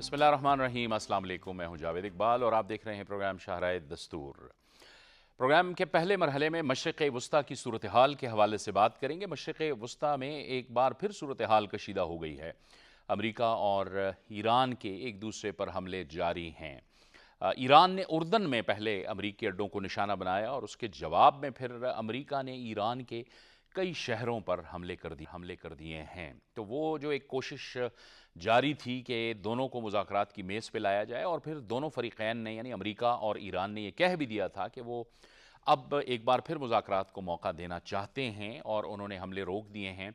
بسم اللہ الرحمن الرحیم۔ السلام علیکم، میں ہوں جاوید اقبال اور آپ دیکھ رہے ہیں پروگرام شاہراہ دستور۔ پروگرام کے پہلے مرحلے میں مشرق وسطیٰ کی صورتحال کے حوالے سے بات کریں گے۔ مشرق وسطیٰ میں ایک بار پھر صورتحال کشیدہ ہو گئی ہے۔ امریکہ اور ایران کے ایک دوسرے پر حملے جاری ہیں۔ ایران نے اردن میں پہلے امریکی اڈوں کو نشانہ بنایا اور اس کے جواب میں پھر امریکہ نے ایران کے کئی شہروں پر حملے کر دیے ہیں۔ تو وہ جو ایک کوشش جاری تھی کہ دونوں کو مذاکرات کی میز پہ لایا جائے، اور پھر دونوں فریقین نے یعنی امریکہ اور ایران نے یہ کہہ بھی دیا تھا کہ وہ اب ایک بار پھر مذاکرات کو موقع دینا چاہتے ہیں، اور انہوں نے حملے روک دیے ہیں۔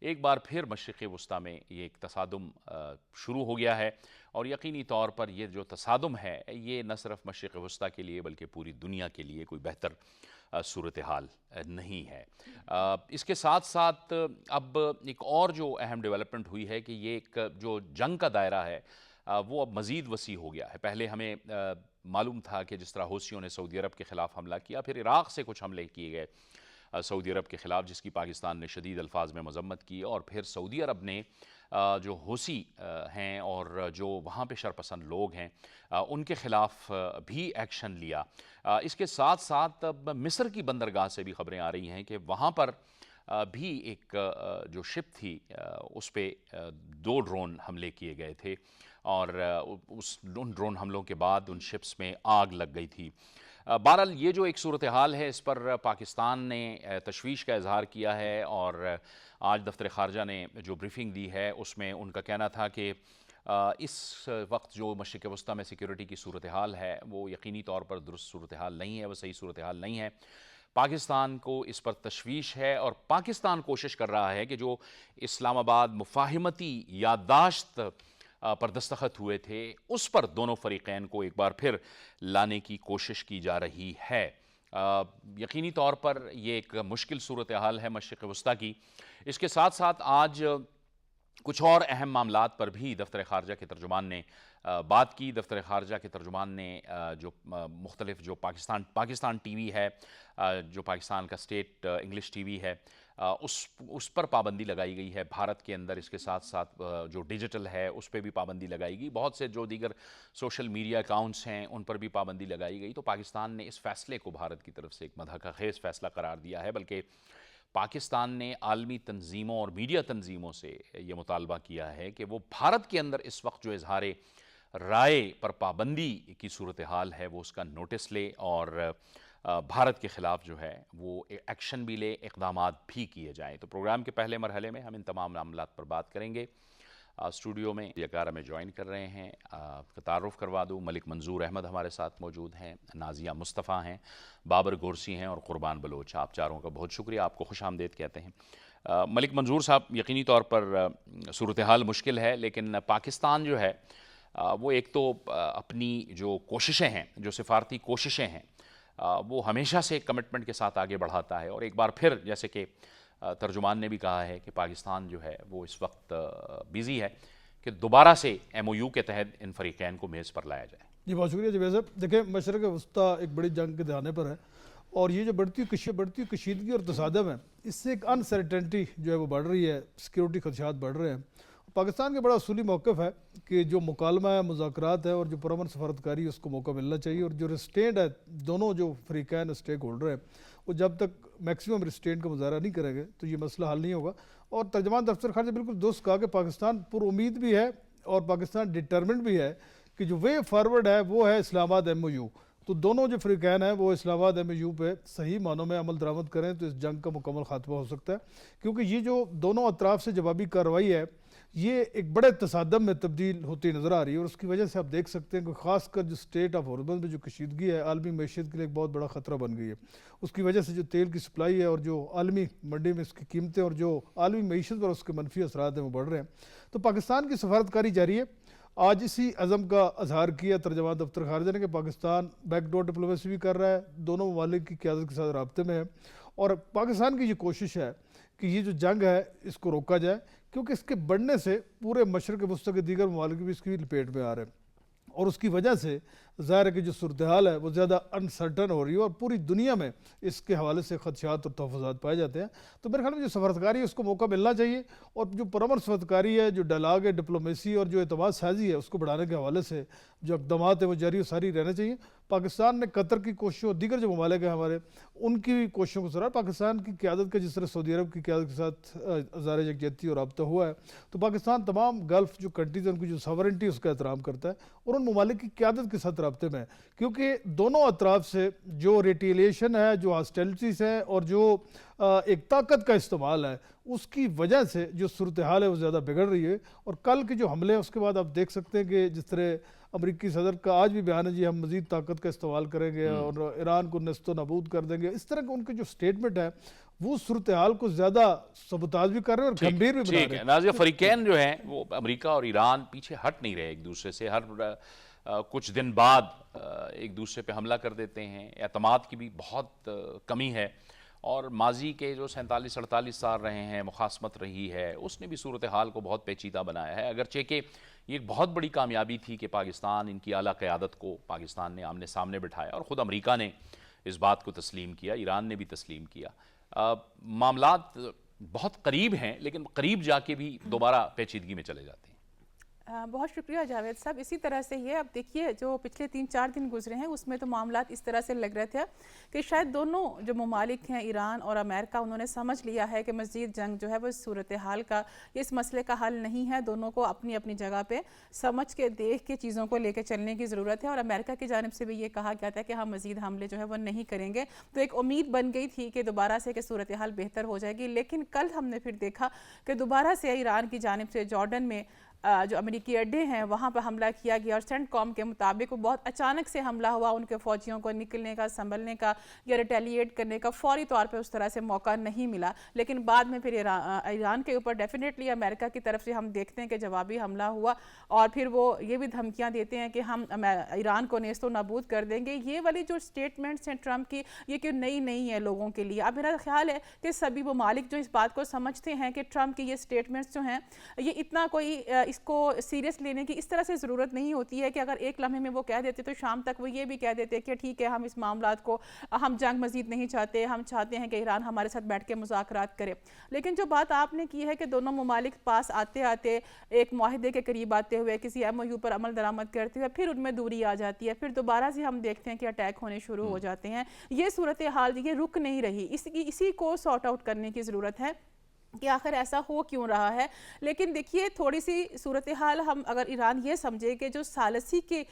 ایک بار پھر مشرق وسطیٰ میں یہ ایک تصادم شروع ہو گیا ہے، اور یقینی طور پر یہ جو تصادم ہے یہ نہ صرف مشرق وسطیٰ کے لیے بلکہ پوری دنیا کے لیے کوئی بہتر صورتحال نہیں ہے۔ اس کے ساتھ ساتھ اب ایک اور جو اہم ڈیولپمنٹ ہوئی ہے کہ یہ ایک جو جنگ کا دائرہ ہے وہ اب مزید وسیع ہو گیا ہے۔ پہلے ہمیں معلوم تھا کہ جس طرح حوثیوں نے سعودی عرب کے خلاف حملہ کیا، پھر عراق سے کچھ حملے کیے گئے سعودی عرب کے خلاف، جس کی پاکستان نے شدید الفاظ میں مذمت کی، اور پھر سعودی عرب نے جو حوثی ہیں اور جو وہاں پہ شرپسند لوگ ہیں ان کے خلاف بھی ایکشن لیا۔ اس کے ساتھ ساتھ اب مصر کی بندرگاہ سے بھی خبریں آ رہی ہیں کہ وہاں پر بھی ایک جو شپ تھی اس پہ 2 ڈرون حملے کیے گئے تھے، اور ان ڈرون حملوں کے بعد ان شپس میں آگ لگ گئی تھی۔ بہرحال یہ جو ایک صورتحال ہے اس پر پاکستان نے تشویش کا اظہار کیا ہے، اور آج دفتر خارجہ نے جو بریفنگ دی ہے اس میں ان کا کہنا تھا کہ اس وقت جو مشرق وسطیٰ میں سیکیورٹی کی صورتحال ہے وہ یقینی طور پر درست صورتحال نہیں ہے، وہ صحیح صورتحال نہیں ہے۔ پاکستان کو اس پر تشویش ہے، اور پاکستان کوشش کر رہا ہے کہ جو اسلام آباد مفاہمتی یادداشت پر دستخط ہوئے تھے اس پر دونوں فریقین کو ایک بار پھر لانے کی کوشش کی جا رہی ہے۔ یقینی طور پر یہ ایک مشکل صورتحال ہے مشرق وسطیٰ کی۔ اس کے ساتھ ساتھ آج کچھ اور اہم معاملات پر بھی دفتر خارجہ کے ترجمان نے بات کی۔ دفتر خارجہ کے ترجمان نے جو مختلف جو پاکستان ٹی وی ہے، جو پاکستان کا اسٹیٹ انگلش ٹی وی ہے، اس پر پابندی لگائی گئی ہے بھارت کے اندر۔ اس کے ساتھ ساتھ جو ڈیجیٹل ہے اس پہ بھی پابندی لگائی گئی، بہت سے جو دیگر سوشل میڈیا اکاؤنٹس ہیں ان پر بھی پابندی لگائی گئی۔ تو پاکستان نے اس فیصلے کو بھارت کی طرف سے ایک مضحکہ خیز فیصلہ قرار دیا ہے، بلکہ پاکستان نے عالمی تنظیموں اور میڈیا تنظیموں سے یہ مطالبہ کیا ہے کہ وہ بھارت کے اندر اس وقت جو اظہار رائے پر پابندی کی صورتحال ہے وہ اس کا نوٹس لے، اور بھارت کے خلاف جو ہے وہ ایکشن بھی لے، اقدامات بھی کیے جائیں۔ تو پروگرام کے پہلے مرحلے میں ہم ان تمام معاملات پر بات کریں گے۔ اسٹوڈیو میں یکارہ میں جوائن کر رہے ہیں، تعارف کروا دوں، ملک منظور احمد ہمارے ساتھ موجود ہیں، نازیہ مصطفیٰ ہیں، بابر گورسی ہیں، اور قربان بلوچ۔ آپ چاروں کا بہت شکریہ، آپ کو خوش آمدید کہتے ہیں۔ ملک منظور صاحب، یقینی طور پر صورتحال مشکل ہے، لیکن پاکستان جو ہے وہ ایک تو اپنی جو کوششیں ہیں، جو سفارتی کوششیں ہیں، وہ ہمیشہ سے کمٹمنٹ کے ساتھ آگے بڑھاتا ہے، اور ایک بار پھر جیسے کہ ترجمان نے بھی کہا ہے کہ پاکستان جو ہے وہ اس وقت بیزی ہے کہ دوبارہ سے ایم او یو کے تحت ان فریقین کو میز پر لایا جائے۔ جی بہت شکریہ جوید صاحب۔ دیکھیں، مشرق وسطیٰ ایک بڑی جنگ کے دہانے پر ہے، اور یہ جو بڑھتی کشیدگی اور تصادم ہے، اس سے ایک انسرٹنٹی جو ہے وہ بڑھ رہی ہے، سیکیورٹی خدشات بڑھ رہے ہیں۔ پاکستان کا بڑا اصولی موقف ہے کہ جو مکالمہ ہے، مذاکرات ہے، اور جو پرامن سفارتکاری اس کو موقع ملنا چاہیے، اور جو ریسٹینٹ ہے، دونوں جو فریقین اسٹیک ہولڈر ہیں، وہ جب تک میکسیمم ریسٹینٹ کا مظاہرہ نہیں کریں گے تو یہ مسئلہ حل نہیں ہوگا۔ اور ترجمان دفتر خارجہ بالکل درست کہا کہ پاکستان پر امید بھی ہے اور پاکستان ڈٹرمنٹ بھی ہے کہ جو وے فارورڈ ہے وہ ہے اسلام آباد ایم او یو۔ تو دونوں جو فریقین ہیں وہ اسلام آباد ایم او یو پہ صحیح معنوں میں عمل درآمد کریں تو اس جنگ کا مکمل خاتمہ ہو سکتا ہے، کیونکہ یہ جو دونوں اطراف سے جوابی کارروائی ہے یہ ایک بڑے تصادم میں تبدیل ہوتی نظر آ رہی ہے، اور اس کی وجہ سے آپ دیکھ سکتے ہیں کہ خاص کر جو اسٹیٹ آف ہارمز میں جو کشیدگی ہے عالمی معیشت کے لیے ایک بہت بڑا خطرہ بن گئی ہے۔ اس کی وجہ سے جو تیل کی سپلائی ہے اور جو عالمی منڈی میں اس کی قیمتیں اور جو عالمی معیشت پر اس کے منفی اثرات ہیں وہ بڑھ رہے ہیں۔ تو پاکستان کی سفارتکاری جاری ہے۔ آج اسی عزم کا اظہار کیا ترجمان دفتر خارجہ نے کہ پاکستان بیک ڈور ڈپلومیسی بھی کر رہا ہے، دونوں ممالک کی قیادت کے ساتھ رابطے میں ہے، اور پاکستان کی یہ کوشش ہے کہ یہ جو جنگ ہے اس کو روکا جائے، کیونکہ اس کے بڑھنے سے پورے مشرق وسطیٰ کے دیگر ممالک بھی اس کی لپیٹ میں آ رہے ہیں، اور اس کی وجہ سے ظاہر ہے کہ جو صورتحال ہے وہ زیادہ انسرٹن ہو رہی ہے اور پوری دنیا میں اس کے حوالے سے خدشات اور تحفظات پائے جاتے ہیں. تو میرے خیال میں جو سفارتکاری ہے اس کو موقع ملنا چاہیے اور جو پرامن سفارتکاری ہے, جو ڈائلاگ ہے, ڈپلومیسی اور جو اعتماد سازی ہے اس کو بڑھانے کے حوالے سے جو اقدامات ہیں وہ جاری و ساری رہنے چاہیے. پاکستان نے قطر کی کوششوں اور دیگر جو ممالک ہیں ہمارے ان کی بھی کوششوں کو سراہا. پاکستان کی قیادت کا جس طرح سعودی عرب کی قیادت کے ساتھ اظہار یکجہتی اور رابطہ ہوا ہے, تو پاکستان تمام گلف جو کنٹریز ہیں ان کی جو ساورنٹی اس کا احترام کرتا ہے اور ان ممالک کی قیادت کے ساتھ رابطے میں ہے, کیونکہ دونوں اطراف سے جو ریٹیلیشن ہے, جو ہاسٹیلٹیز ہے اور جو ایک طاقت کا استعمال ہے, اس کی وجہ سے جو صورتحال ہے وہ زیادہ بگڑ رہی ہے. اور کل کے جو حملے ہیں اس کے بعد آپ دیکھ سکتے ہیں کہ جس طرح امریکی صدر کا آج بھی بیان ہے جی ہم مزید طاقت کا استعمال کریں گے اور ایران کو نیست و نابود کر دیں گے, اس طرح کے ان کے جو سٹیٹمنٹ ہے وہ صورتحال کو زیادہ سبوتاژ بھی کر رہے ہیں اور گمبھیر بھی بنا رہے ہیں. ناظرین, فریقین جو ہیں وہ امریکہ اور ایران پیچھے ہٹ نہیں رہے ایک دوسرے سے, ہر کچھ دن بعد ایک دوسرے پہ حملہ کر دیتے ہیں. اعتماد کی بھی بہت کمی ہے اور ماضی کے جو 47-48 سال رہے ہیں, مخاصمت رہی ہے, اس نے بھی صورتحال کو بہت پیچیدہ بنایا ہے. اگرچہ کہ یہ ایک بہت بڑی کامیابی تھی کہ پاکستان, ان کی اعلیٰ قیادت کو پاکستان نے آمنے سامنے بٹھایا اور خود امریکہ نے اس بات کو تسلیم کیا, ایران نے بھی تسلیم کیا. معاملات بہت قریب ہیں لیکن قریب جا کے بھی دوبارہ پیچیدگی میں چلے جاتے ہیں. بہت شکریہ جاوید صاحب. اسی طرح سے یہ اب دیکھیے جو پچھلے 3-4 دن گزرے ہیں اس میں تو معاملات اس طرح سے لگ رہے تھے کہ شاید دونوں جو ممالک ہیں ایران اور امریکہ, انہوں نے سمجھ لیا ہے کہ مزید جنگ جو ہے وہ صورتحال کا, اس مسئلے کا حل نہیں ہے. دونوں کو اپنی اپنی جگہ پہ سمجھ کے دیکھ کے چیزوں کو لے کے چلنے کی ضرورت ہے اور امریکہ کی جانب سے بھی یہ کہا گیا تھا کہ ہم مزید حملے جو ہے وہ نہیں کریں گے. تو ایک امید بن گئی تھی کہ دوبارہ سے کہ صورتحال بہتر ہو جائے گی, لیکن کل ہم نے پھر دیکھا کہ دوبارہ سے ایران کی جانب سے جارڈن میں جو امریکی اڈے ہیں وہاں پہ حملہ کیا گیا اور سینٹ کام کے مطابق وہ بہت اچانک سے حملہ ہوا. ان کے فوجیوں کو نکلنے کا, سنبھلنے کا یا ریٹیلیٹ کرنے کا فوری طور پہ اس طرح سے موقع نہیں ملا. لیکن بعد میں پھر ایران کے اوپر ڈیفینیٹلی امریکہ کی طرف سے ہم دیکھتے ہیں کہ جوابی حملہ ہوا اور پھر وہ یہ بھی دھمکیاں دیتے ہیں کہ ہم ایران کو نیست و نابود کر دیں گے. یہ والی جو سٹیٹمنٹس ہیں ٹرمپ کی, یہ کہ نئی نہیں ہے لوگوں کے لیے. اب میرا خیال ہے کہ سبھی ممالک جو اس بات کو سمجھتے ہیں کہ ٹرمپ کی یہ سٹیٹمنٹس جو ہیں یہ اتنا کوئی اس کو سیریس لینے کی اس طرح سے ضرورت نہیں ہوتی ہے کہ اگر ایک لمحے میں وہ کہہ دیتے تو شام تک وہ یہ بھی کہہ دیتے کہ ٹھیک ہے ہم اس معاملات کو, ہم جنگ مزید نہیں چاہتے, ہم چاہتے ہیں کہ ایران ہمارے ساتھ بیٹھ کے مذاکرات کرے. لیکن جو بات آپ نے کی ہے کہ دونوں ممالک پاس آتے آتے ایک معاہدے کے قریب آتے ہوئے کسی ایم او یو پر عمل درآمد کرتے ہوئے پھر ان میں دوری آ جاتی ہے, پھر دوبارہ سے ہم دیکھتے ہیں کہ اٹیک ہونے شروع ہو جاتے ہیں. یہ صورتحال یہ رک نہیں رہی, اسی کو سارٹ آؤٹ کرنے کی ضرورت ہے کہ آخر ایسا ہو کیوں رہا ہے. لیکن دیکھیے تھوڑی سی صورتحال ہم اگر ایران یہ سمجھے کہ جو ثالثی کے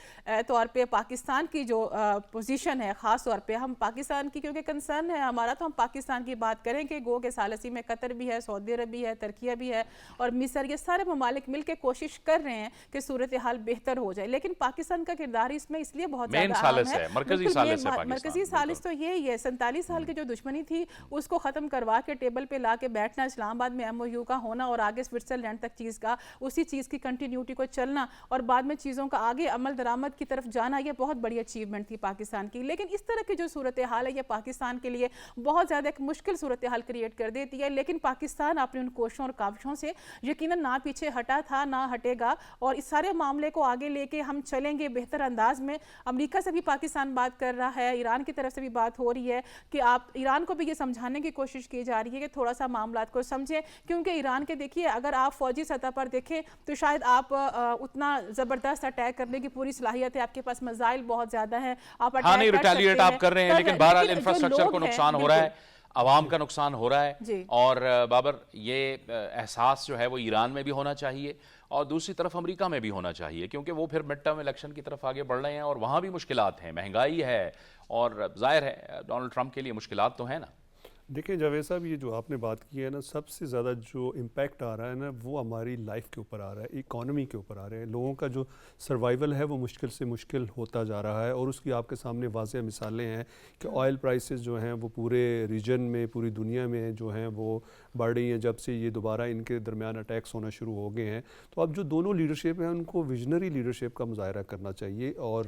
طور پہ پاکستان کی جو پوزیشن ہے, خاص طور پہ ہم پاکستان کی کیونکہ کنسرن ہے ہمارا, تو ہم پاکستان کی بات کریں کہ گو کہ ثالثی میں قطر بھی ہے, سعودی عرب بھی ہے, ترکیہ بھی ہے اور مصر, یہ سارے ممالک مل کے کوشش کر رہے ہیں کہ صورتحال بہتر ہو جائے. لیکن پاکستان کا کردار اس میں اس لیے بہت زیادہ اہم ہے. مرکزی ثالث تو یہی ہے, 47 سال کی جو دشمنی تھی اس کو ختم کروا کے ٹیبل پہ لا کے بیٹھنا, اسلام آباد میں ایم او یو کا ہونا اور آگے سوئٹزرلینڈ تک چیز کا اسی چیز کی کنٹینیوٹی کو چلنا اور بعد میں چیزوں کا آگے عمل درآمد کی طرف جانا, یہ بہت بڑی اچیومنٹ تھی پاکستان کی. لیکن اس طرح کی جو صورتحال ہے یہ پاکستان کے لیے بہت زیادہ ایک مشکل صورتحال کریٹ کر دیتی ہے. لیکن پاکستان اپنی ان کوششوں اور کاوشوں سے یقیناً نہ پیچھے ہٹا تھا, نہ ہٹے گا اور اس سارے معاملے کو آگے لے کے ہم چلیں گے بہتر انداز میں. امریکہ سے بھی پاکستان بات کر رہا ہے, ایران کی طرف سے بھی بات ہو رہی ہے کہ آپ ایران کو بھی یہ سمجھانے کی کوشش کی جا رہی ہے کہ تھوڑا سا معاملات کو سمجھیں, کیونکہ ایران کے دیکھیے اگر آپ فوجی سطح پر دیکھیں تو شاید آپ اتنا زبردست اٹیک کرنے کی پوری صلاحیت ہے, آپ کے پاس میزائل بہت زیادہ ہیں, آپ اٹیک کر سکتے ہیں, آپ کر رہے ہیں, لیکن بہرحال انفراسٹرکچر کو نقصان ہو رہا ہے, عوام کا نقصان ہو رہا ہے. اور بابر یہ احساس جو ہے وہ ایران میں بھی ہونا چاہیے اور دوسری طرف امریکہ میں بھی ہونا چاہیے, کیونکہ وہ پھر مڈ ٹرم الیکشن کی طرف آگے بڑھ رہے ہیں اور وہاں بھی مشکلات ہیں, مہنگائی ہے اور ظاہر ہے ڈونلڈ ٹرمپ کے لیے مشکلات تو ہیں نا. دیکھیں جاوید صاحب, یہ جو آپ نے بات کی ہے نا, سب سے زیادہ جو امپیکٹ آ رہا ہے نا وہ ہماری لائف کے اوپر آ رہا ہے, اکانومی کے اوپر آ رہے ہیں. لوگوں کا جو سروائیول ہے وہ مشکل سے مشکل ہوتا جا رہا ہے اور اس کی آپ کے سامنے واضح مثالیں ہیں کہ آئل پرائسز جو ہیں وہ پورے ریجن میں, پوری دنیا میں جو ہیں وہ بڑھ رہی ہیں جب سے یہ دوبارہ ان کے درمیان اٹیکس ہونا شروع ہو گئے ہیں. تو اب جو دونوں لیڈرشپ ہیں ان کو ویژنری لیڈرشپ کا مظاہرہ کرنا چاہیے, اور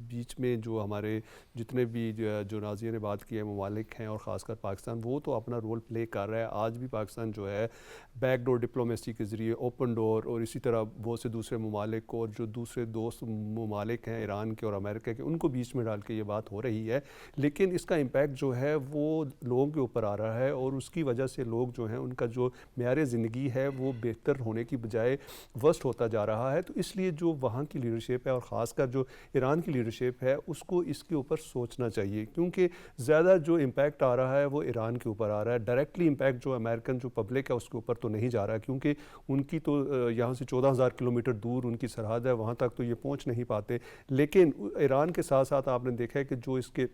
بیچ میں جو ہمارے جتنے بھی جو ناظرین نے بات کی ہے ممالک ہیں اور خاص کر پاکستان, وہ تو اپنا رول پلے کر رہا ہے. آج بھی پاکستان جو ہے بیک ڈور ڈپلومیسی کے ذریعے اوپن ڈور اور اسی طرح بہت سے دوسرے ممالک اور جو دوسرے دوست ممالک ہیں ایران کے اور امریکہ کے, ان کو بیچ میں ڈال کے یہ بات ہو رہی ہے. لیکن اس کا امپیکٹ جو ہے وہ لوگوں کے اوپر آ رہا ہے, اور اس کی وجہ سے لوگ جو ہیں ان کا جو معیار زندگی ہے وہ بہتر ہونے کی بجائے ورسٹ ہوتا جا رہا ہے. تو اس لیے جو وہاں کی لیڈرشپ ہے اور خاص کر جو ایران کی لیڈرشپ ہے اس کو اس کے اوپر سوچنا چاہیے, کیونکہ زیادہ جو امپیکٹ آ رہا ہے وہ ایران کے اوپر آ رہا ہے. ڈائریکٹلی امپیکٹ جو امریکن جو پبلک ہے اس کے اوپر تو نہیں جا رہا, کیونکہ ان کی تو یہاں سے 14,000 کلومیٹر دور ان کی سرحد ہے, وہاں تک تو یہ پہنچ نہیں پاتے. لیکن ایران کے ساتھ ساتھ آپ نے دیکھا ہے کہ جو اس کے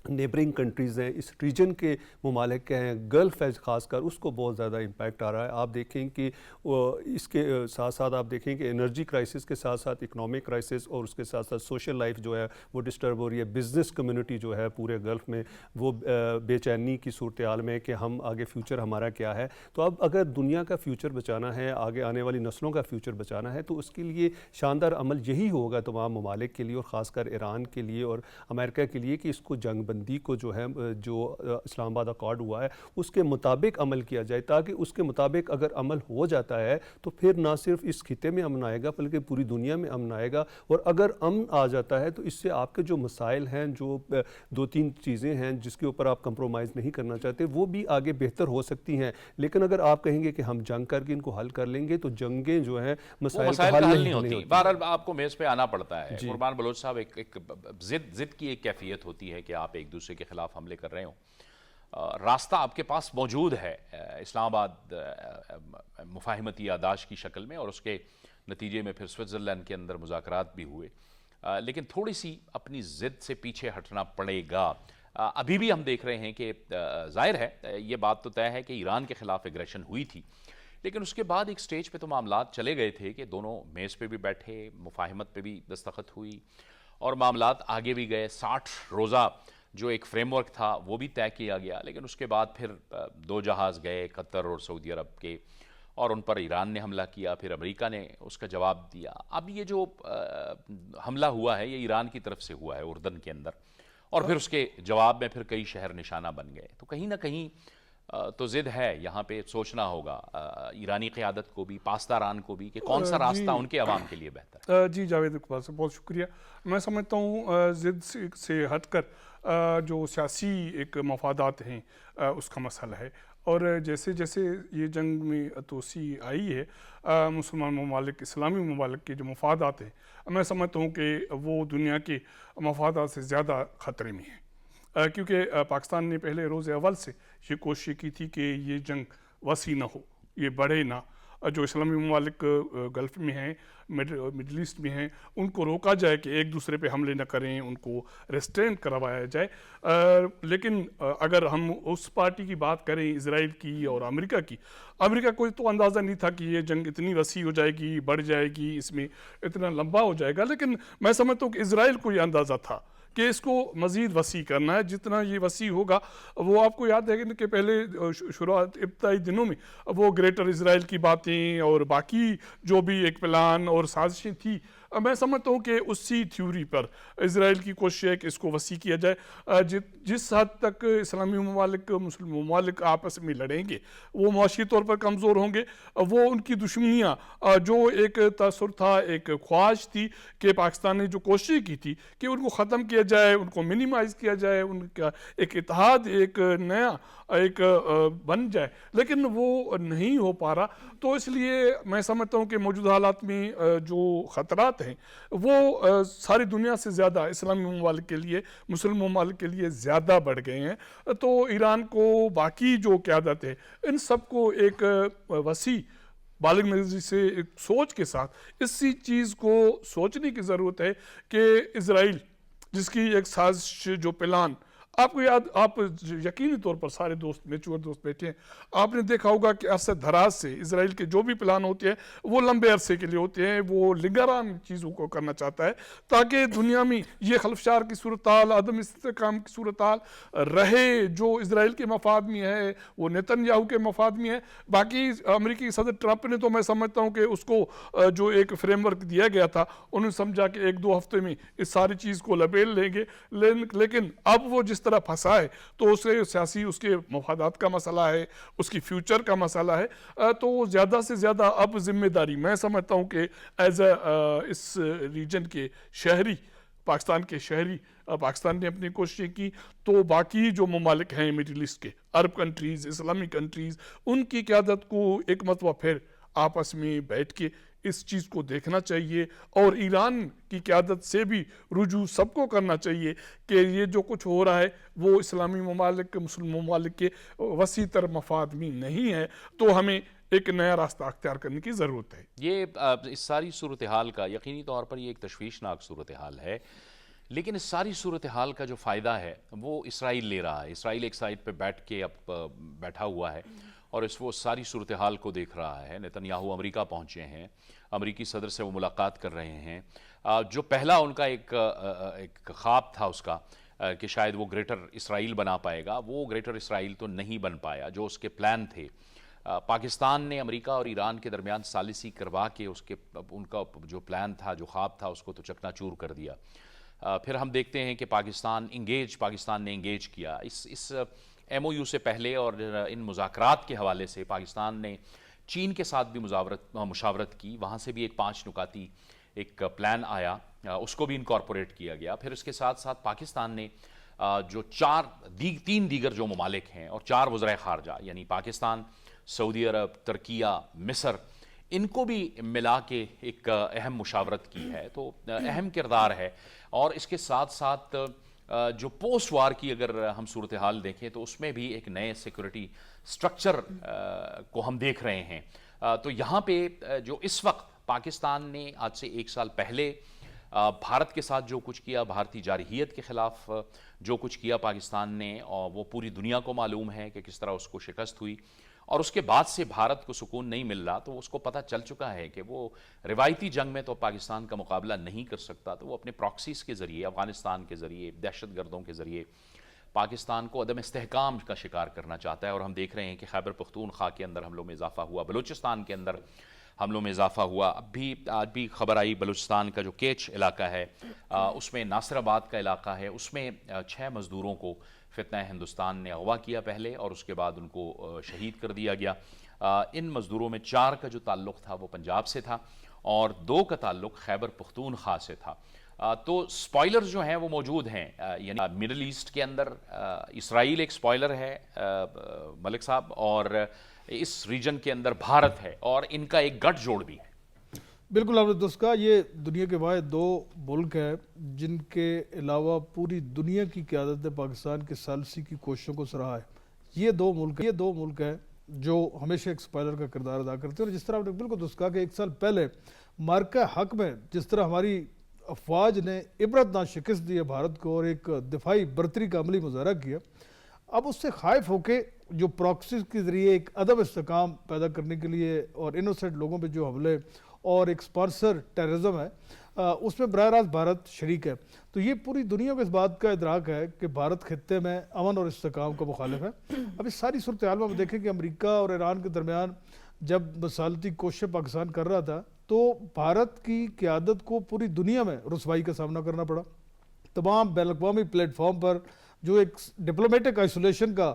نیبرنگ کنٹریز ہیں, اس ریجن کے ممالک ہیں, گلف ہے خاص کر, اس کو بہت زیادہ امپیکٹ آ رہا ہے. آپ دیکھیں کہ اس کے ساتھ ساتھ آپ دیکھیں کہ انرجی کرائسس کے ساتھ ساتھ اکنامک کرائسس, اور اس کے ساتھ ساتھ سوشل لائف جو ہے وہ ڈسٹرب ہو رہی ہے. بزنس کمیونٹی جو ہے پورے گلف میں وہ بے چینی کی صورتحال میں کہ ہم آگے فیوچر ہمارا کیا ہے. تو اب اگر دنیا کا فیوچر بچانا ہے, آگے آنے والی نسلوں کا فیوچر بچانا ہے, تو اس کے لیے شاندار عمل یہی ہوگا تمام ممالک کے لیے اور خاص کر ایران کے لیے اور امریکہ کے لیے کہ اس کو جنگ بندی کو جو ہے جو اسلام آباد اکارڈ ہوا ہے اس کے مطابق عمل کیا جائے, تاکہ اس کے مطابق اگر عمل ہو جاتا ہے تو پھر نہ صرف اس خطے میں امن آئے گا بلکہ پوری دنیا میں امن آئے گا. اور اگر امن آ جاتا ہے تو اس سے آپ کے جو مسائل ہیں, جو 2-3 چیزیں ہیں جس کے اوپر آپ کمپرومائز نہیں کرنا چاہتے, وہ بھی آگے بہتر ہو سکتی ہیں. لیکن اگر آپ کہیں گے کہ ہم جنگ کر کے ان کو حل کر لیں گے تو جنگیں جو ہیں مسائل کا حل نہیں ہوتی. بہرحال آپ کو میز پہ آنا پڑتا ہے. قربان بلوچ صاحب, ایک ضد کی ایک کیفیت ہوتی ہے کہ آپ ایک دوسرے کے خلاف حملے کر رہے ہوں. راستہ آپ کے پاس موجود ہے اسلام آباد مفاہمتی یادداشت کی شکل میں, اور اس کے نتیجے میں پھر سوئٹزرلینڈ کے اندر مذاکرات بھی ہوئے, لیکن تھوڑی سی اپنی ضد سے پیچھے ہٹنا پڑے گا. ابھی بھی ہم دیکھ رہے ہیں کہ ظاہر ہے یہ بات تو طے ہے کہ ایران کے خلاف ایگریشن ہوئی تھی, لیکن اس کے بعد ایک سٹیج پہ تو معاملات چلے گئے تھے کہ دونوں میز پہ بھی بیٹھے, مفاہمت پہ بھی دستخط ہوئی اور معاملات آگے بھی گئے. 60 روزہ جو ایک فریم ورک تھا وہ بھی طے کیا گیا, لیکن اس کے بعد پھر 2 جہاز گئے قطر اور سعودی عرب کے, اور ان پر ایران نے حملہ کیا, پھر امریکہ نے اس کا جواب دیا. اب یہ جو حملہ ہوا ہے یہ ایران کی طرف سے ہوا ہے اردن کے اندر, اور پھر اس کے جواب میں پھر کئی شہر نشانہ بن گئے. تو کہیں نہ کہیں تو ضد ہے, یہاں پہ سوچنا ہوگا ایرانی قیادت کو بھی, پاسداران کو بھی, کہ کون سا راستہ ان کے عوام کے لیے بہتر ہے. جی جاوید اقبال صاحب بہت شکریہ. میں سمجھتا ہوں ضد سے ہٹ کر جو سیاسی ایک مفادات ہیں اس کا مسئلہ ہے, اور جیسے جیسے یہ جنگ میں توسیع آئی ہے مسلمان ممالک, اسلامی ممالک کے جو مفادات ہیں, میں سمجھتا ہوں کہ وہ دنیا کے مفادات سے زیادہ خطرے میں ہیں, کیونکہ پاکستان نے پہلے روز اول سے یہ کوشش کی تھی کہ یہ جنگ وسیع نہ ہو, یہ بڑھے نہ. جو اسلامی ممالک گلف میں ہیں, مڈل ایسٹ میں ہیں, ان کو روکا جائے کہ ایک دوسرے پہ حملے نہ کریں, ان کو ریسٹرین کروایا جائے. لیکن اگر ہم اس پارٹی کی بات کریں اسرائیل کی اور امریکہ کی, امریکہ کو تو اندازہ نہیں تھا کہ یہ جنگ اتنی وسیع ہو جائے گی, بڑھ جائے گی, اس میں اتنا لمبا ہو جائے گا. لیکن میں سمجھتا ہوں کہ اسرائیل کو یہ اندازہ تھا کہ اس کو مزید وسیع کرنا ہے. جتنا یہ وسیع ہوگا, وہ آپ کو یاد ہے کہ پہلے شروعات ابتدائی دنوں میں وہ گریٹر اسرائیل کی باتیں اور باقی جو بھی ایک پلان اور سازشیں تھیں, میں سمجھتا ہوں کہ اسی تھیوری پر اسرائیل کی کوشش ہے کہ اس کو وسیع کیا جائے. جس حد تک اسلامی ممالک مسلم ممالک آپس میں لڑیں گے وہ معاشی طور پر کمزور ہوں گے. وہ ان کی دشمنیاں جو ایک تاثر تھا, ایک خواہش تھی کہ پاکستان نے جو کوشش کی تھی کہ ان کو ختم کیا جائے, ان کو منیمائز کیا جائے, ان کا ایک اتحاد ایک نیا ایک بن جائے, لیکن وہ نہیں ہو پا رہا. تو اس لیے میں سمجھتا ہوں کہ موجودہ حالات میں جو خطرات ہیں وہ ساری دنیا سے زیادہ اسلامی ممالک کے لیے, مسلم ممالک کے لیے زیادہ بڑھ گئے ہیں. تو ایران کو, باقی جو قیادت ہے, ان سب کو ایک وسیع بالغ نظری سے ایک سوچ کے ساتھ اسی چیز کو سوچنے کی ضرورت ہے کہ اسرائیل جس کی ایک سازش جو پلان آپ کو یاد، آپ یقینی طور پر سارے دوست میچور دوست بیٹھے ہیں، آپ نے دیکھا ہوگا کہ عرصہ دراز سے اسرائیل کے جو بھی پلان ہوتے ہیں وہ لمبے عرصے کے لیے ہوتے ہیں، وہ لنگران چیزوں کو کرنا چاہتا ہے تاکہ دنیا میں یہ خلفشار کی صورتحال، عدم استحکام کی صورتحال رہے جو اسرائیل کے مفاد میں ہے، وہ نیتن یاہو کے مفاد میں ہے۔ باقی امریکی صدر ٹرمپ نے تو میں سمجھتا ہوں کہ اس کو جو ایک فریم ورک دیا گیا تھا انہوں نے سمجھا کہ 1-2 ہفتے میں اس ساری چیز کو لبیل لیں گے، لیکن اب وہ جس طرح پھنسا ہے تو اسے سیاسی، اس کے مفادات کا مسئلہ ہے، اس کی فیوچر کا مسئلہ ہے، تو وہ زیادہ سے زیادہ اب ذمہ داری میں سمجھتا ہوں کہ ایز اے اس ریجن کے شہری، پاکستان کے شہری، پاکستان نے اپنی کوششیں کی تو باقی جو ممالک ہیں مڈل ایسٹ کے، عرب کنٹریز، اسلامی کنٹریز، ان کی قیادت کو ایک مرتبہ پھر آپس میں بیٹھ کے اس چیز کو دیکھنا چاہیے، اور ایران کی قیادت سے بھی رجوع سب کو کرنا چاہیے کہ یہ جو کچھ ہو رہا ہے وہ اسلامی ممالک، مسلم ممالک کے وسیع تر مفاد میں نہیں ہے، تو ہمیں ایک نیا راستہ اختیار کرنے کی ضرورت ہے۔ یہ اس ساری صورتحال کا یقینی طور پر یہ ایک تشویشناک صورتحال ہے، لیکن اس ساری صورتحال کا جو فائدہ ہے وہ اسرائیل لے رہا ہے۔ اسرائیل ایک سائڈ پہ بیٹھ کے اب بیٹھا ہوا ہے اور وہ ساری صورتحال کو دیکھ رہا ہے۔ نیتن یاہو امریکہ پہنچے ہیں، امریکی صدر سے وہ ملاقات کر رہے ہیں۔ جو پہلا ان کا ایک خواب تھا اس کا کہ شاید وہ گریٹر اسرائیل بنا پائے گا، وہ گریٹر اسرائیل تو نہیں بن پایا جو اس کے پلان تھے۔ پاکستان نے امریکہ اور ایران کے درمیان ثالثی کروا کے ان کا جو پلان تھا، جو خواب تھا، اس کو تو چکنا چور کر دیا۔ پھر ہم دیکھتے ہیں کہ پاکستان نے انگیج کیا اس ایم او یو سے پہلے، اور ان مذاکرات کے حوالے سے پاکستان نے چین کے ساتھ بھی مشاورت کی، وہاں سے بھی ایک 5 نکاتی ایک پلان آیا، اس کو بھی انکارپوریٹ کیا گیا۔ پھر اس کے ساتھ ساتھ پاکستان نے جو 3 دیگر جو ممالک ہیں اور 4 وزرائے خارجہ، یعنی پاکستان، سعودی عرب، ترکیہ، مصر، ان کو بھی ملا کے ایک اہم مشاورت کی ہے، تو اہم کردار ہے۔ اور اس کے ساتھ ساتھ جو پوسٹ وار کی اگر ہم صورتحال دیکھیں تو اس میں بھی ایک نئے سیکورٹی سٹرکچر کو ہم دیکھ رہے ہیں۔ تو یہاں پہ جو اس وقت پاکستان نے آج سے 1 سال پہلے بھارت کے ساتھ جو کچھ کیا، بھارتی جارحیت کے خلاف جو کچھ کیا پاکستان نے، اور وہ پوری دنیا کو معلوم ہے کہ کس طرح اس کو شکست ہوئی، اور اس کے بعد سے بھارت کو سکون نہیں مل رہا، تو اس کو پتہ چل چکا ہے کہ وہ روایتی جنگ میں تو پاکستان کا مقابلہ نہیں کر سکتا، تو وہ اپنے پراکسیز کے ذریعے، افغانستان کے ذریعے، دہشت گردوں کے ذریعے پاکستان کو عدم استحکام کا شکار کرنا چاہتا ہے۔ اور ہم دیکھ رہے ہیں کہ خیبر پختونخوا کے اندر حملوں میں اضافہ ہوا، بلوچستان کے اندر حملوں میں اضافہ ہوا، آج بھی خبر آئی بلوچستان کا جو کیچ علاقہ ہے اس میں ناصر آباد کا علاقہ ہے، اس میں 6 مزدوروں کو فتنہ ہندوستان نے اغوا کیا پہلے، اور اس کے بعد ان کو شہید کر دیا گیا۔ ان مزدوروں میں 4 کا جو تعلق تھا وہ پنجاب سے تھا اور 2 کا تعلق خیبر پختونخوا سے تھا۔ تو سپوائلر جو ہیں وہ موجود ہیں، یعنی مڈل ایسٹ کے اندر اسرائیل ایک سپوائلر ہے ملک صاحب، اور اس ریجن کے اندر بھارت ہے، اور ان کا ایک گٹھ جوڑ بھی ہے۔ بالکل آپ نے درست کہا، یہ دنیا کے واحد 2 ملک ہیں جن کے علاوہ پوری دنیا کی قیادت نے پاکستان کے ثالثی کی کوششوں کو سراہا ہے۔ یہ 2 ملک ہیں جو ہمیشہ ایک سپائلر کا کردار ادا کرتے ہیں، اور جس طرح آپ نے بالکل درست کہا کہ 1 سال پہلے مارکہ حق میں جس طرح ہماری افواج نے عبرتناک شکست دی ہے بھارت کو اور ایک دفاعی برتری کا عملی مظاہرہ کیا، اب اس سے خائف ہو کے جو پراکسیز کے ذریعے ایک عدم استحکام پیدا کرنے کے لیے اور انوسینٹ لوگوں پہ جو حملے اور ایک سپانسر ٹیررزم ہے، اس میں براہ راست بھارت شریک ہے۔ تو یہ پوری دنیا کو اس بات کا ادراک ہے کہ بھارت خطے میں امن اور استحکام کا مخالف ہے۔ اب اس ساری صورتحال میں ہم دیکھیں کہ امریکہ اور ایران کے درمیان جب مسالتی کوششیں پاکستان کر رہا تھا تو بھارت کی قیادت کو پوری دنیا میں رسوائی کا سامنا کرنا پڑا۔ تمام بین الاقوامی پلیٹ فارم پر جو ایک ڈپلومیٹک آئسولیشن کا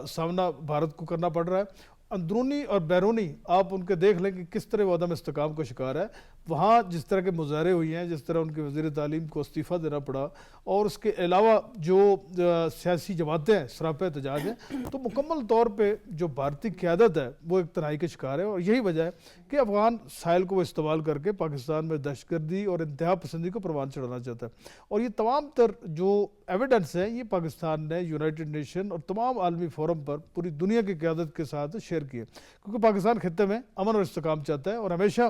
سامنا بھارت کو کرنا پڑ رہا ہے، اندرونی اور بیرونی آپ ان کے دیکھ لیں کہ کس طرح وہ عدم استحکام کا شکار ہے۔ وہاں جس طرح کے مظاہرے ہوئی ہیں، جس طرح ان کے وزیر تعلیم کو استعفیٰ دینا پڑا، اور اس کے علاوہ جو سیاسی جماعتیں ہیں سراپہ احتجاج ہیں، تو مکمل طور پہ جو بھارتی قیادت ہے وہ ایک تنہائی کا شکار ہے۔ اور یہی وجہ ہے کہ افغان ساحل کو وہ استعمال کر کے پاکستان میں دہشت گردی اور انتہا پسندی کو پروان چڑھانا چاہتا ہے۔ اور یہ تمام تر جو ایویڈنس ہے یہ پاکستان نے یونائٹڈ نیشن اور تمام عالمی فورم پر پوری دنیا کی قیادت کے ساتھ شیئر کیے، کیونکہ پاکستان خطے میں امن اور استحکام چاہتا ہے، اور ہمیشہ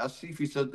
80%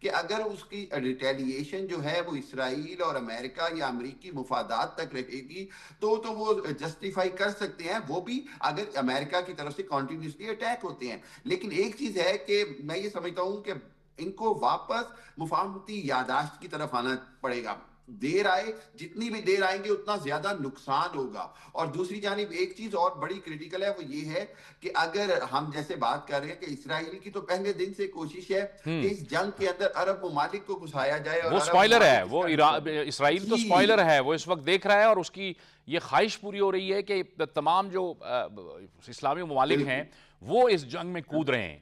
کہ اگر اس کی ریٹیلیشن جو ہے وہ اسرائیل اور امریکہ یا امریکی مفادات تک رہے گی تو وہ جسٹیفائی کر سکتے ہیں، وہ بھی اگر امریکہ کی طرف سے کنٹینیوسلی اٹیک ہوتے ہیں. لیکن ایک چیز ہے کہ میں یہ سمجھتا ہوں کہ ان کو واپس مفاہمتی یادداشت کی طرف آنا پڑے گا. دیر آئے، جتنی بھی دیر آئیں گے اتنا زیادہ نقصان ہوگا. اور دوسری جانب ایک چیز اور بڑی کریٹیکل ہے، وہ یہ ہے کہ اگر ہم جیسے بات کر رہے ہیں کہ اسرائیل کی تو پہلے دن سے کوشش ہے کہ اس جنگ کے اندر عرب ممالک کو گھسایا جائے. اور وہ سپوائلر ہے، وہ اسرائیل تو سپوائلر ہے، وہ اس وقت دیکھ رہا ہے اور اس کی یہ خواہش پوری ہو رہی ہے کہ تمام جو اسلامی ممالک ہیں وہ اس جنگ میں کود رہے ہیں.